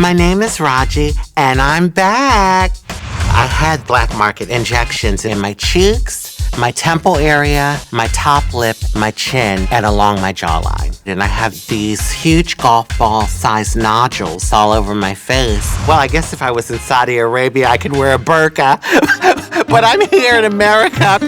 My name is Raji, and I'm back. I had black market injections in my cheeks, my temple area, my top lip, my chin, and along my jawline. And I have these huge golf ball sized nodules all over my face. Well, I guess if I was in Saudi Arabia, I could wear a burqa, but I'm here in America.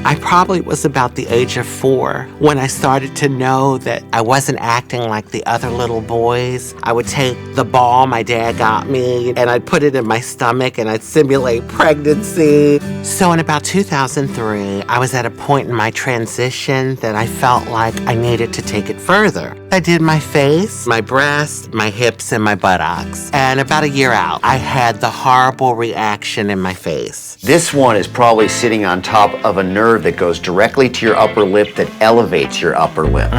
I probably was about the age of 4 when I started to know that I wasn't acting like the other little boys. I would take the ball my dad got me and I'd put it in my stomach and I'd simulate pregnancy. So in about 2003, I was at a point in my transition that I felt like I needed to take it further. I did my face, my breast, my hips, and my buttocks. And about a year out, I had the horrible reaction in my face. This one is probably sitting on top of a nerve that goes directly to your upper lip that elevates your upper lip.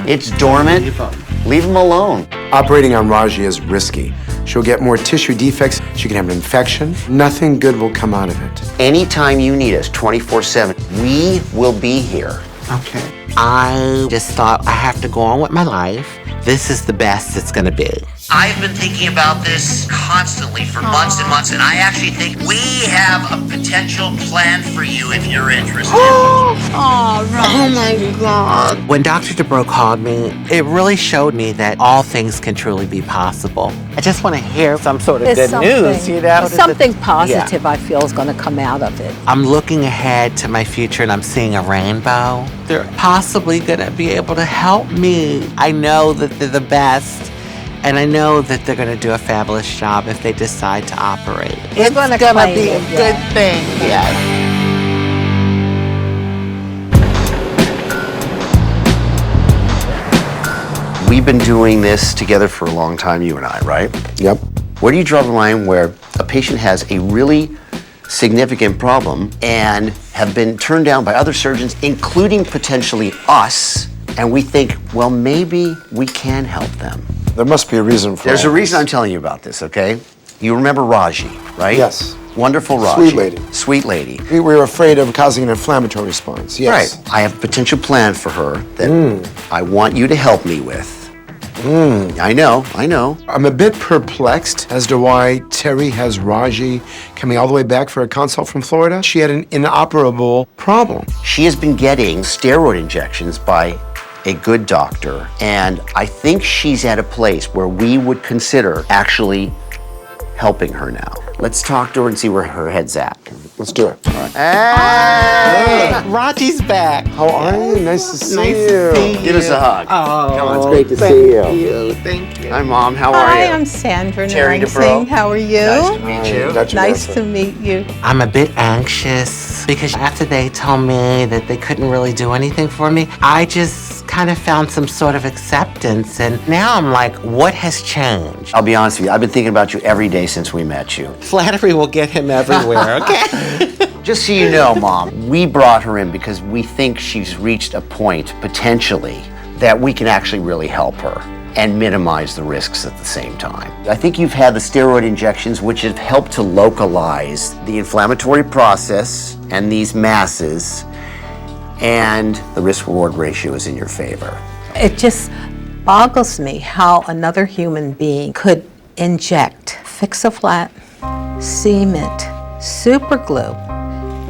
It's dormant. Leave them alone. Operating on Rajee is risky. She'll get more tissue defects. She can have an infection. Nothing good will come out of it. Anytime you need us, 24/7, we will be here. Okay. I just thought I have to go on with my life. This is the best it's gonna be. I've been thinking about this constantly for months and months, and I actually think we have a potential plan for you if you're interested. Oh my God. When Dr. Dubrow called me, it really showed me that all things can truly be possible. I just want to hear some sort of good news, you know? Something positive, I feel, is going to come out of it. I'm looking ahead to my future and I'm seeing a rainbow. They're possibly going to be able to help me. I know that they're the best. And I know that they're going to do a fabulous job if they decide to operate. It's going to be a good thing, yes. We've been doing this together for a long time, you and I, right? Yep. Where do you draw the line where a patient has a really significant problem and have been turned down by other surgeons, including potentially us, and we think, well, maybe we can help them? There must be a reason for There's all a reason this. I'm telling you about this, okay? You remember Raji, right? Yes. Wonderful Raji. Sweet lady. Sweet lady. We were afraid of causing an inflammatory response, yes. Right. I have a potential plan for her that I want you to help me with. I know. I'm a bit perplexed as to why Terry has Rajee coming all the way back for a consult from Florida. She had an inoperable problem. She has been getting steroid injections by a good doctor, and I think she's at a place where we would consider actually helping her now. Let's talk to her and see where her head's at. Let's do it. All right. Hey! Raji's back. How are you? Nice to see Nice you. to see you. Give us a hug. Oh, Come on, it's great to thank see you. Thank you. Hi, Mom. How are Hi, you? I'm Sandra Terry Nassif. Dubrow. How are you? Nice to meet you. Nice to meet you. I'm a bit anxious because after they told me that they couldn't really do anything for me, I just kind of found some sort of acceptance. And now I'm like, what has changed? I'll be honest with you, I've been thinking about you every day since we met you. Flattery will get him everywhere, okay? Just so you know, Mom, we brought her in because we think she's reached a point, potentially, that we can actually really help her and minimize the risks at the same time. I think you've had the steroid injections, which have helped to localize the inflammatory process and these masses, and the risk-reward ratio is in your favor. It just boggles me how another human being could inject Fix-A-Flat, cement, super glue,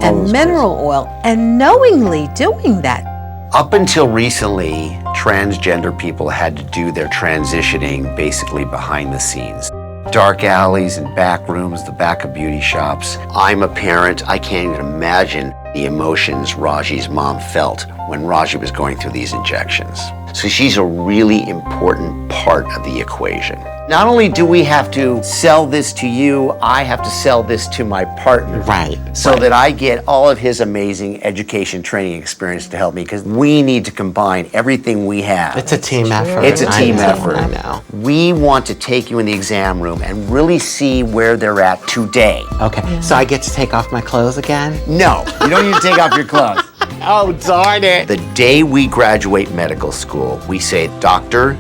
and mineral oil, and knowingly doing that. Up until recently, transgender people had to do their transitioning basically behind the scenes. Dark alleys and back rooms, the back of beauty shops. I'm a parent. I can't even imagine the emotions Raji's mom felt when Raji was going through these injections. So she's a really important part of the equation. Not only do we have to sell this to you, I have to sell this to my partner. Right. So that I get all of his amazing education, training experience to help me, because we need to combine everything we have. It's a team effort. It's a team effort. I know. We want to take you in the exam room and really see where they're at today. Okay, so I get to take off my clothes again? No, you don't need to take off your clothes. Oh, darn it. The day we graduate medical school, we say, doctor,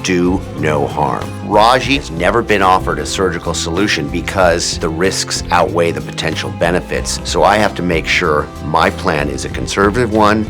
do no harm. Raji has never been offered a surgical solution because the risks outweigh the potential benefits. So I have to make sure my plan is a conservative one,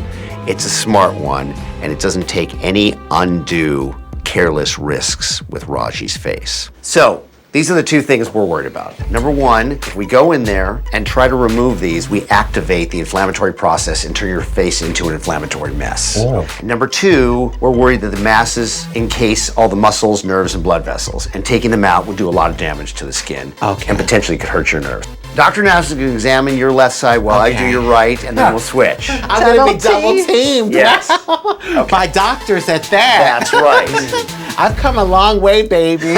it's a smart one, and it doesn't take any undue careless risks with Raji's face. So, these are the two things we're worried about. Number one, if we go in there and try to remove these, we activate the inflammatory process and turn your face into an inflammatory mess. Oh. Number two, we're worried that the masses encase all the muscles, nerves, and blood vessels, and taking them out would do a lot of damage to the skin and potentially could hurt your nerves. Dr. Nassif can examine your left side while I do your right, and then we'll switch. I'm going to be double teamed. Yes. My doctor's at that. That's right. I've come a long way, baby.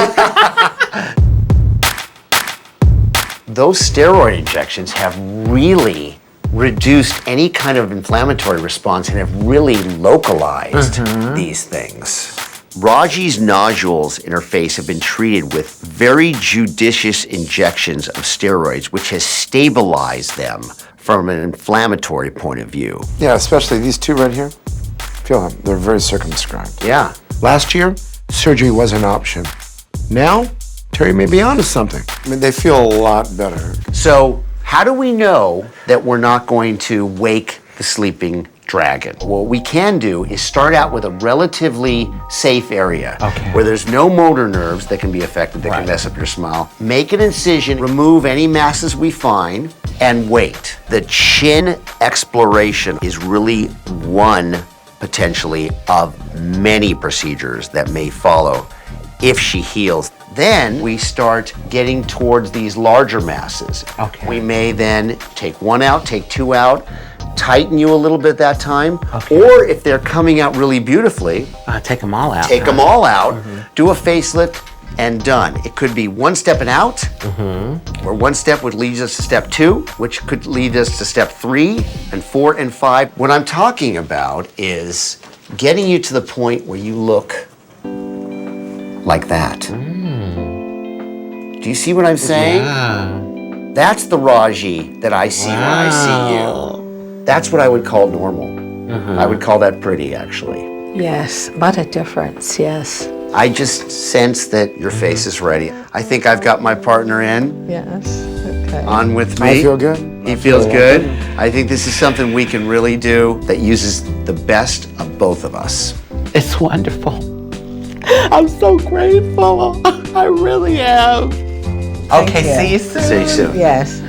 Those steroid injections have really reduced any kind of inflammatory response and have really localized these things. Raji's nodules in her face have been treated with very judicious injections of steroids, which has stabilized them from an inflammatory point of view. Yeah, especially these two right here. Feel them. They're very circumscribed. Yeah. Last year, surgery was an option. Now, Terry may be onto something. I mean, they feel a lot better. So, how do we know that we're not going to wake the sleeping dragon? What we can do is start out with a relatively safe area where there's no motor nerves that can be affected that can mess up your smile. Make an incision, remove any masses we find, and wait. The chin exploration is really one, potentially, of many procedures that may follow if she heals. Then we start getting towards these larger masses. We may then take one out, take two out, tighten you a little bit that time, or if they're coming out really beautifully, Take them all out. take them all out, do a facelift, and done. It could be one step and out, or one step would lead us to step two, which could lead us to step 3 and 4 and 5. What I'm talking about is getting you to the point where you look like that. Do you see what I'm saying? Yeah. That's the Raji that I see when I see you. That's what I would call normal. I would call that pretty, actually. Yes, what a difference, yes. I just sense that your face is ready. I think I've got my partner in, Yes, okay. on with me. I feel good. He feels good. I think this is something we can really do that uses the best of both of us. It's wonderful. I'm so grateful. I really am. Okay, you. see you soon. See you soon. Yes.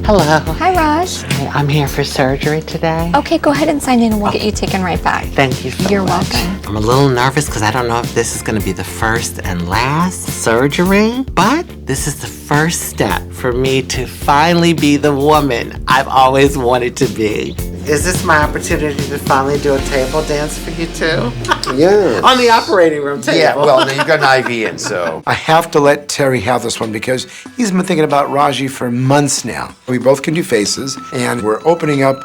Hello. Hi, Raj. I'm here for surgery today. Okay, go ahead and sign in and we'll get you taken right back. Thank you so You're much. welcome. I'm a little nervous because I don't know if this is going to be the first and last surgery, but this is the first step for me to finally be the woman I've always wanted to be. Is this my opportunity to finally do a table dance for you too? Yeah. On the operating room table. Yeah, well, no, you've got an IV in, so. I have to let Terry have this one because he's been thinking about Raji for months now. We both can do faces, and we're opening up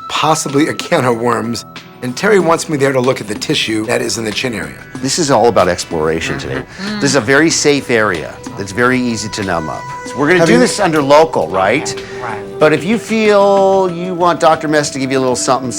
possibly a can of worms. And Terry wants me there to look at the tissue that is in the chin area. This is all about exploration today. This is a very safe area that's very easy to numb up. So we're gonna do this under local, right? Right. But if you feel you want Dr. Mess to give you a little something,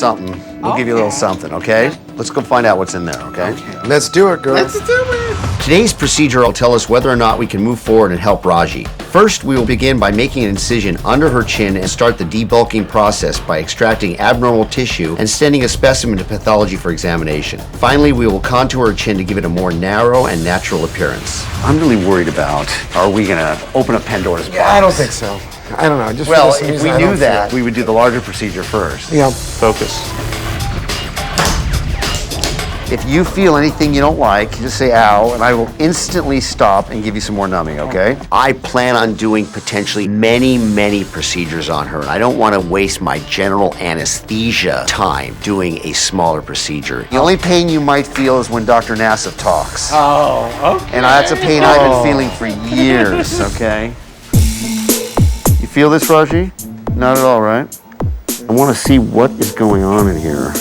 we'll give you a little something, okay? Let's go find out what's in there, okay? Let's do it, girl. Let's do it. Today's procedure will tell us whether or not we can move forward and help Raji. First, we will begin by making an incision under her chin and start the debulking process by extracting abnormal tissue and sending a specimen to pathology for examination. Finally, we will contour her chin to give it a more narrow and natural appearance. I'm really worried about, are we gonna open up Pandora's box? I don't think so. I don't know. Just Well, for this if reason, we I knew don't that, feel we would do the larger procedure first. it. Yeah. Focus. If you feel anything you don't like, you just say ow, and I will instantly stop and give you some more numbing, okay? I plan on doing potentially many procedures on her, and I don't want to waste my general anesthesia time doing a smaller procedure. The only pain you might feel is when Dr. Nassif talks. Oh, okay. And that's a pain I've been feeling for years, okay? You feel this, Raji? Not at all, right? I want to see what is going on in here.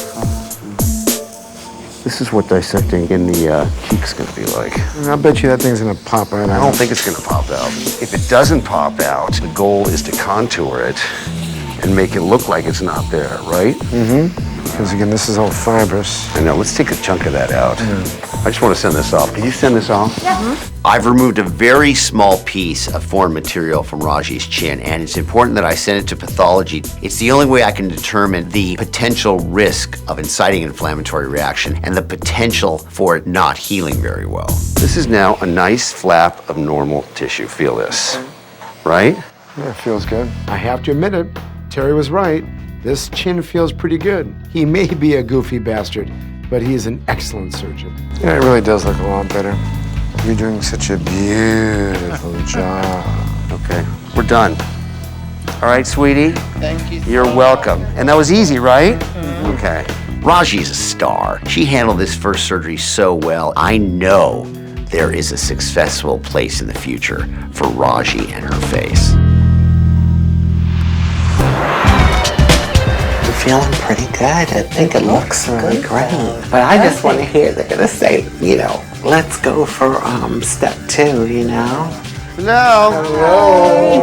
This is what dissecting in the cheek's gonna be like. I bet you that thing's gonna pop right I out. don't think it's gonna pop out. If it doesn't pop out, the goal is to contour it and make it look like it's not there, right? Because again, this is all fibrous. I know, let's take a chunk of that out. I just want to send this off. Can you send this off? Yeah. I've removed a very small piece of foreign material from Raji's chin, and it's important that I send it to pathology. It's the only way I can determine the potential risk of inciting an inflammatory reaction and the potential for it not healing very well. This is now a nice flap of normal tissue. Feel this, right? Yeah, it feels good. I have to admit it, Terry was right. This chin feels pretty good. He may be a goofy bastard, but he is an excellent surgeon. Yeah, it really does look a lot better. You're doing such a beautiful job. Okay, we're done. All right, sweetie? Thank you. You're welcome. And that was easy, right? Okay. Raji's a star. She handled this first surgery so well. I know there is a successful place in the future for Raji and her face. Feeling pretty good. I think it looks really great. But I just want to hear they're gonna say, let's go for step 2, Hello. Hello.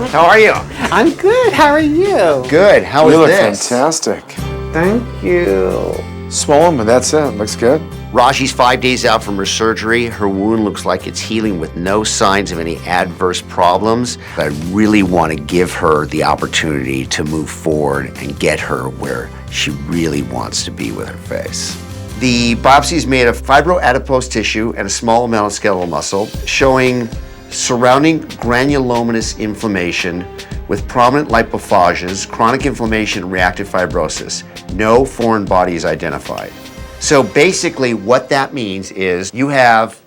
How are you? I'm good. How are you? Good. How You is look this? fantastic. Thank you. Swollen, but that's it. Looks good. Raji's 5 days out from her surgery. Her wound looks like it's healing with no signs of any adverse problems. I really want to give her the opportunity to move forward and get her where she really wants to be with her face. The biopsy is made of fibroadipose tissue and a small amount of skeletal muscle, showing surrounding granulomatous inflammation with prominent lipophages, chronic inflammation, and reactive fibrosis. No foreign body is identified. So basically what that means is you have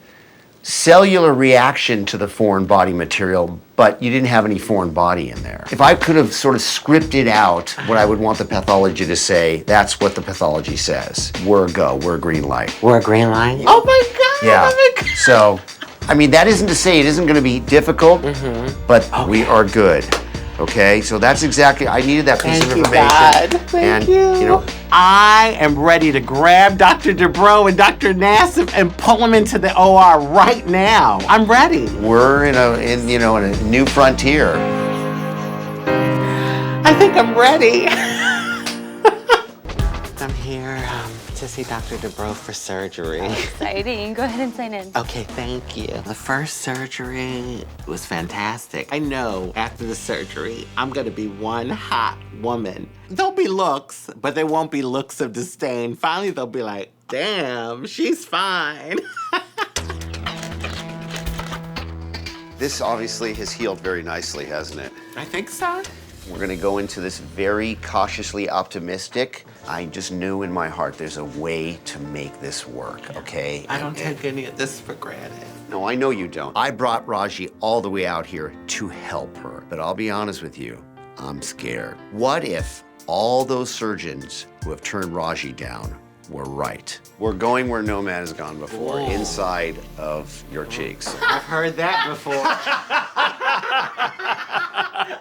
cellular reaction to the foreign body material, but you didn't have any foreign body in there. If I could have sort of scripted out what I would want the pathology to say, that's what the pathology says. We're a go, we're a green light. We're a green light. Oh my God. Yeah, Oh my God. so, I mean, that isn't to say it isn't gonna be difficult, but we are good. Okay, so that's exactly, I needed that piece of Thank you, information. God. Thank you. I am ready to grab Dr. Dubrow and Dr. Nassif and pull them into the OR right now. I'm ready. We're in a new frontier. I think I'm ready. I'm here to see Dr. Dubrow for surgery. Exciting. Go ahead and sign in. Okay, thank you. The first surgery was fantastic. I know after the surgery, I'm gonna be one hot woman. There'll be looks, but there won't be looks of disdain. Finally, they'll be like, damn, she's fine. This obviously has healed very nicely, hasn't it? I think so. We're gonna go into this very cautiously optimistic. I just knew in my heart there's a way to make this work, okay? I don't take any of this for granted. No, I know you don't. I brought Raji all the way out here to help her. But I'll be honest with you, I'm scared. What if all those surgeons who have turned Raji down were right? We're going where no man has gone before, Whoa. inside of your cheeks. I've heard that before.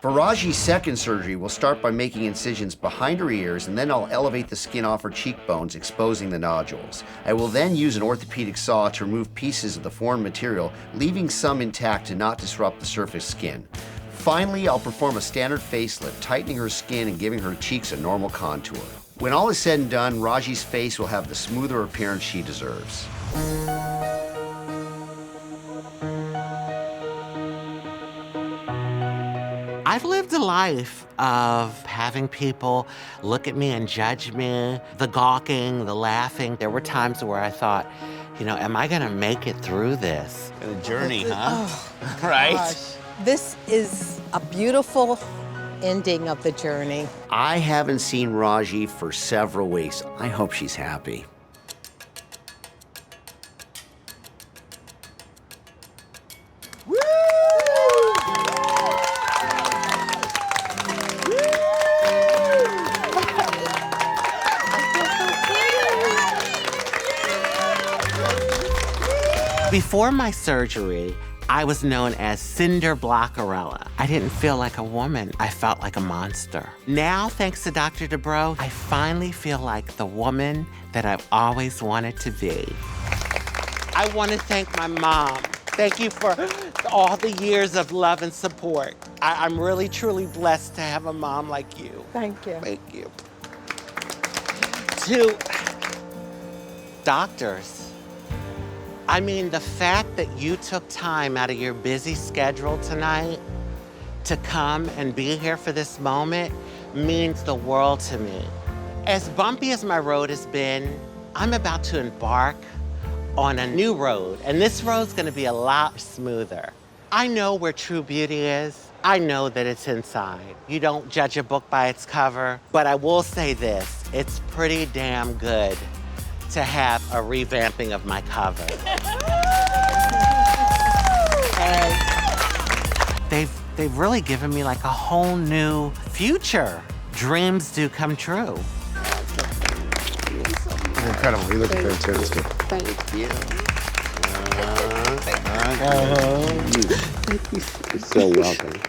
For Raji's second surgery, we'll start by making incisions behind her ears, and then I'll elevate the skin off her cheekbones, exposing the nodules. I will then use an orthopedic saw to remove pieces of the foreign material, leaving some intact to not disrupt the surface skin. Finally, I'll perform a standard facelift, tightening her skin and giving her cheeks a normal contour. When all is said and done, Raji's face will have the smoother appearance she deserves. I've lived a life of having people look at me and judge me, the gawking, the laughing. There were times where I thought, am I gonna make it through this? A journey, huh? Right? Gosh, this is a beautiful ending of the journey. I haven't seen Raji for several weeks. I hope she's happy. Before my surgery, I was known as Cinder Blockarella. I didn't feel like a woman. I felt like a monster. Now, thanks to Dr. Dubrow, I finally feel like the woman that I've always wanted to be. I want to thank my mom. Thank you for all the years of love and support. I'm really, truly blessed to have a mom like you. Thank you. Thank you. To doctors, I mean, the fact that you took time out of your busy schedule tonight to come and be here for this moment means the world to me. As bumpy as my road has been, I'm about to embark on a new road, and this road's gonna be a lot smoother. I know where true beauty is. I know that it's inside. You don't judge a book by its cover, but I will say this, it's pretty damn good to have a revamping of my cover. And they've really given me like a whole new future. Dreams do come true. Incredible. You look fantastic. Thank you. You're so welcome.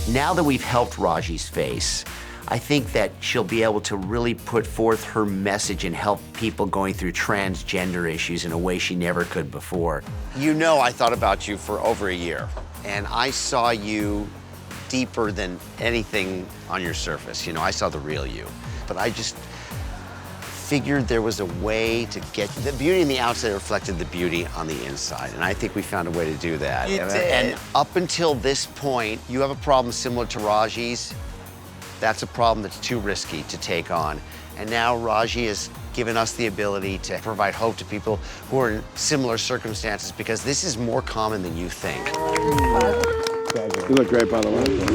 Now that we've helped Raji's face, I think that she'll be able to really put forth her message and help people going through transgender issues in a way she never could before. You know, I thought about you for over a year, and I saw you deeper than anything on your surface. You know, I saw the real you. But I just figured there was a way to get the beauty on the outside reflected the beauty on the inside, and I think we found a way to do that. You did. And up until this point, you have a problem similar to Raji's. That's a problem that's too risky to take on. And now Raji has given us the ability to provide hope to people who are in similar circumstances, because this is more common than you think. You look great, by the way.